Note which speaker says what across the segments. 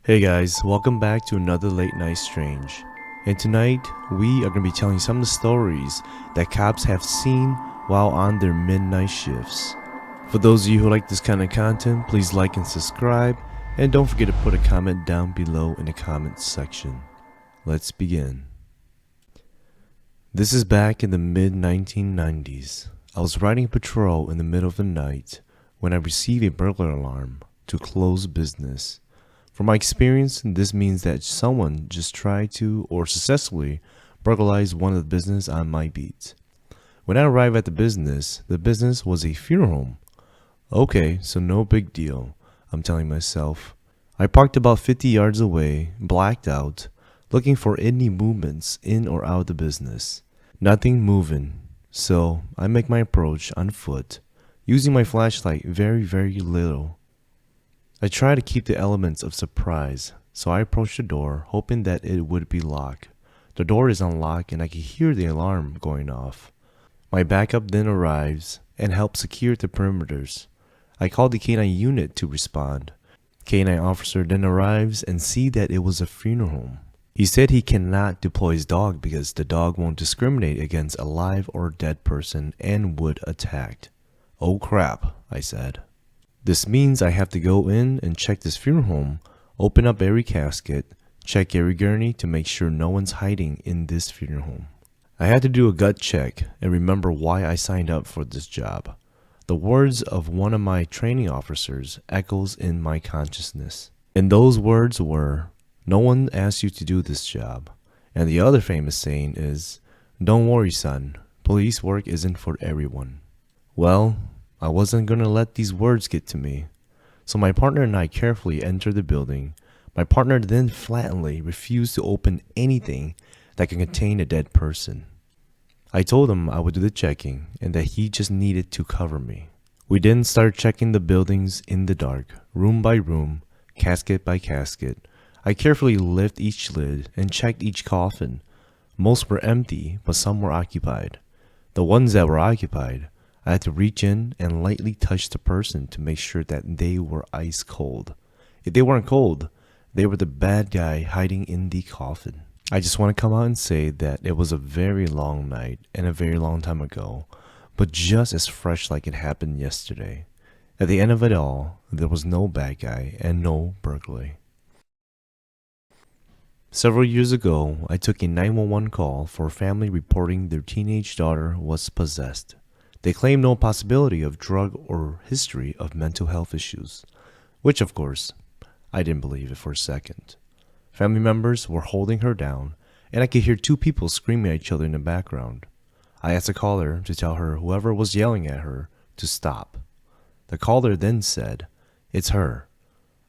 Speaker 1: Hey guys, welcome back to another Late Night Strange. And tonight, we are going to be telling some of the stories that cops have seen while on their midnight shifts. For those of you who like this kind of content, please like and subscribe, and don't forget to put a comment down below in the comments section. Let's begin. This is back in the mid-1990s. I was riding patrol in the middle of the night when I received a burglar alarm to close business. From my experience, this means that someone just tried to or successfully burglarize one of the business on my beat. When I arrived at the business was a funeral home. Okay, so no big deal, I'm telling myself. I parked about 50 yards away, blacked out, looking for any movements in or out of the business. Nothing moving, so I make my approach on foot, using my flashlight very little. I try to keep the elements of surprise, so I approach the door, hoping that it would be locked. The door is unlocked and I can hear the alarm going off. My backup then arrives and helps secure the perimeters. I call the K9 unit to respond. K9 officer then arrives and see that it was a funeral home. He said he cannot deploy his dog because the dog won't discriminate against a live or dead person and would attack. Oh crap, I said. This means I have to go in and check this funeral home, open up every casket, check every gurney to make sure no one's hiding in this funeral home. I had to do a gut check and remember why I signed up for this job. The words of one of my training officers echoes in my consciousness. And those words were, "No one asked you to do this job." And the other famous saying is, "Don't worry, son, police work isn't for everyone." Well, I wasn't going to let these words get to me. So my partner and I carefully entered the building. My partner then flatly refused to open anything that could contain a dead person. I told him I would do the checking and that he just needed to cover me. We then started checking the buildings in the dark, room by room, casket by casket. I carefully lifted each lid and checked each coffin. Most were empty, but some were occupied. The ones that were occupied, I had to reach in and lightly touch the person to make sure that they were ice cold. If they weren't cold, they were the bad guy hiding in the coffin. I just want to come out and say that it was a very long night and a very long time ago, but just as fresh like it happened yesterday. At the end of it all, there was no bad guy and no burglary. Several years ago, I took a 911 call for a family reporting their teenage daughter was possessed. They claimed no possibility of drug or history of mental health issues, which of course, I didn't believe it for a second. Family members were holding her down, and I could hear two people screaming at each other in the background. I asked the caller to tell her whoever was yelling at her to stop. The caller then said, "It's her."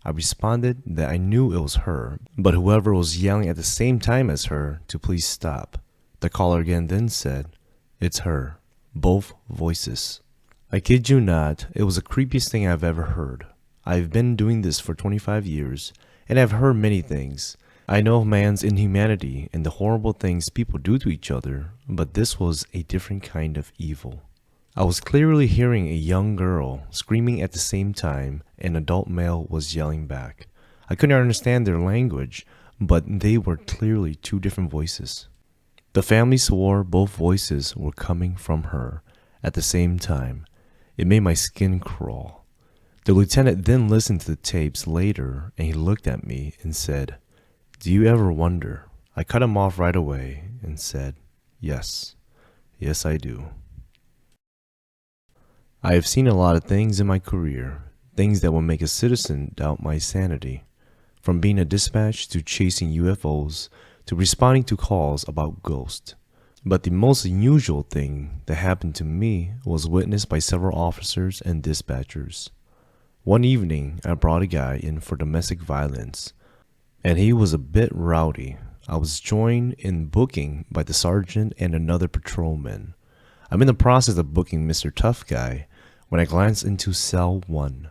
Speaker 1: I responded that I knew it was her, but whoever was yelling at the same time as her to please stop. The caller again then said, "It's her." Both voices. I kid you not, it was the creepiest thing I've ever heard. I've been doing this for 25 years, and I've heard many things. I know of man's inhumanity and the horrible things people do to each other, but this was a different kind of evil. I was clearly hearing a young girl screaming at the same time, and an adult male was yelling back. I couldn't understand their language, but they were clearly two different voices. The family swore both voices were coming from her at the same time. It made my skin crawl. The lieutenant then listened to the tapes later and he looked at me and said, "Do you ever wonder?" I cut him off right away and said, "Yes. Yes, I do." I have seen a lot of things in my career, things that will make a citizen doubt my sanity. From being a dispatch to chasing UFOs, to responding to calls about ghosts. But the most unusual thing that happened to me was witnessed by several officers and dispatchers. One evening, I brought a guy in for domestic violence, and he was a bit rowdy. I was joined in booking by the sergeant and another patrolman. I'm in the process of booking Mr. Tough Guy when I glanced into cell 1.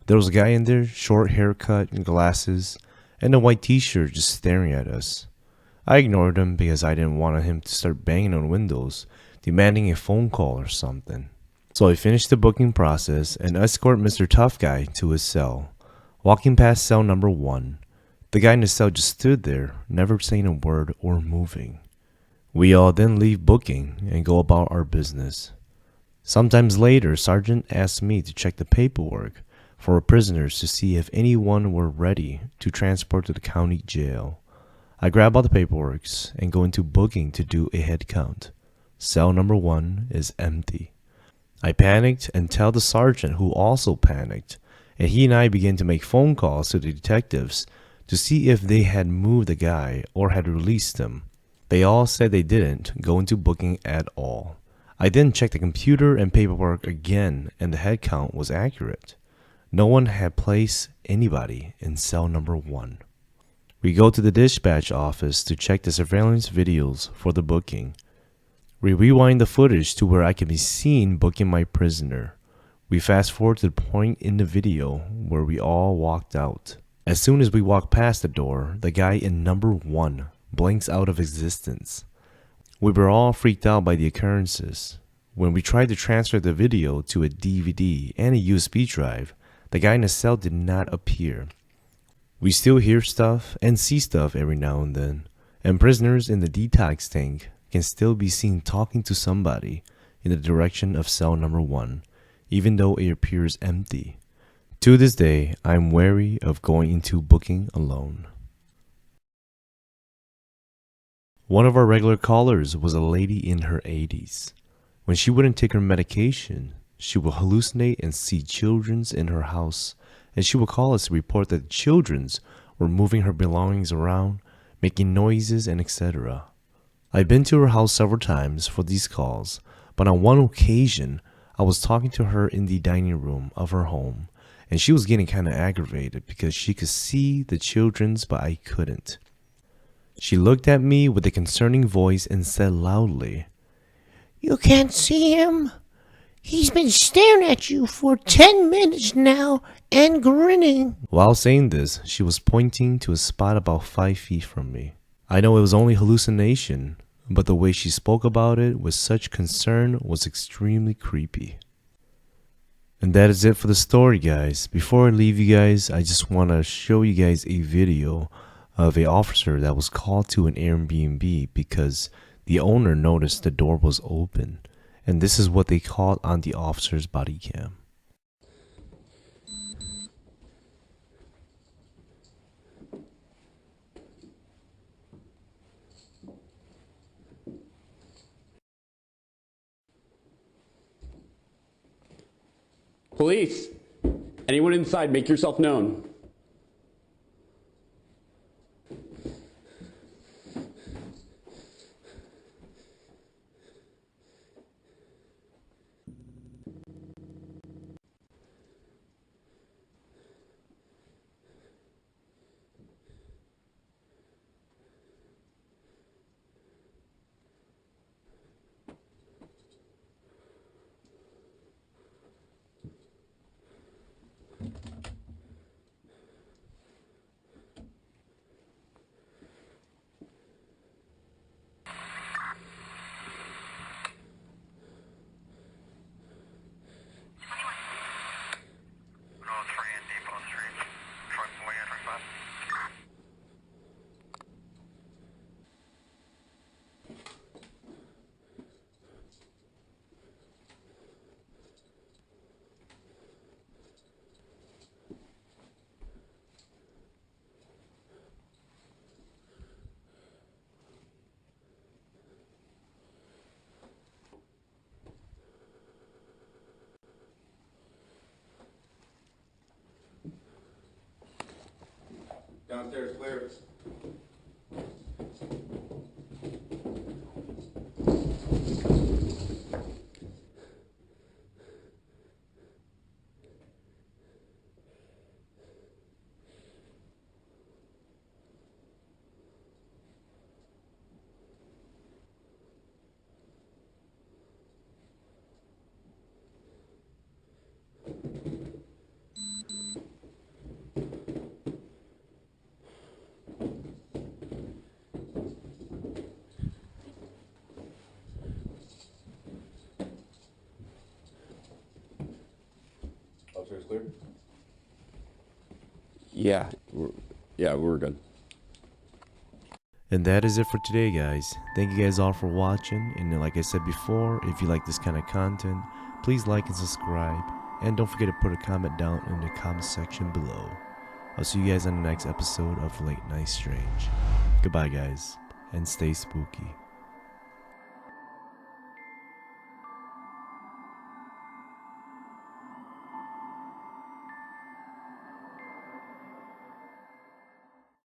Speaker 1: There was a guy in there, short haircut and glasses, and a white t-shirt just staring at us. I ignored him because I didn't want him to start banging on windows, demanding a phone call or something. So I finished the booking process and escorted Mr. Tough Guy to his cell. Walking past cell number 1, The guy in the cell just stood there, never saying a word or moving. We all then leave booking and go about our business. Sometimes later, Sergeant asked me to check the paperwork for our prisoners to see if anyone were ready to transport to the county jail. I grab all the paperwork and go into booking to do a head count. Cell number 1 is empty. I panicked and tell the sergeant, who also panicked, and he and I began to make phone calls to the detectives to see if they had moved the guy or had released him. They all said they didn't go into booking at all. I then checked the computer and paperwork again, and the head count was accurate. No one had placed anybody in cell number 1. We go to the dispatch office to check the surveillance videos for the booking. We rewind the footage to where I can be seen booking my prisoner. We fast forward to the point in the video where we all walked out. As soon as we walk past the door, the guy in number 1 blinks out of existence. We were all freaked out by the occurrences. When we tried to transfer the video to a DVD and a USB drive, the guy in the cell did not appear. We still hear stuff and see stuff every now and then, and prisoners in the detox tank can still be seen talking to somebody in the direction of cell number 1, even though it appears empty. To this day, I am wary of going into booking alone. One of our regular callers was a lady in her 80s. When she wouldn't take her medication, she would hallucinate and see children in her house, and she would call us to report that the children were moving her belongings around, making noises, and etc. I've been to her house several times for these calls, but on one occasion, I was talking to her in the dining room of her home, and she was getting kind of aggravated because she could see the children, but I couldn't. She looked at me with a concerning voice and said loudly,
Speaker 2: "You can't see him? He's been staring at you for 10 minutes now and grinning."
Speaker 1: While saying this, she was pointing to a spot about 5 feet from me. I know it was only hallucination, but the way she spoke about it with such concern was extremely creepy. And that is it for the story, guys. Before I leave you guys, I just want to show you guys a video of an officer that was called to an Airbnb because the owner noticed the door was open. And this is what they caught on the officer's body cam.
Speaker 3: Police! Anyone inside, make yourself known. Downstairs clear. Upstairs clear? Yeah. Yeah, we were good.
Speaker 1: And that is it for today, guys. Thank you guys all for watching. And like I said before, if you like this kind of content, please like and subscribe. And don't forget to put a comment down in the comment section below. I'll see you guys on the next episode of Late Night Strange. Goodbye, guys, and stay spooky.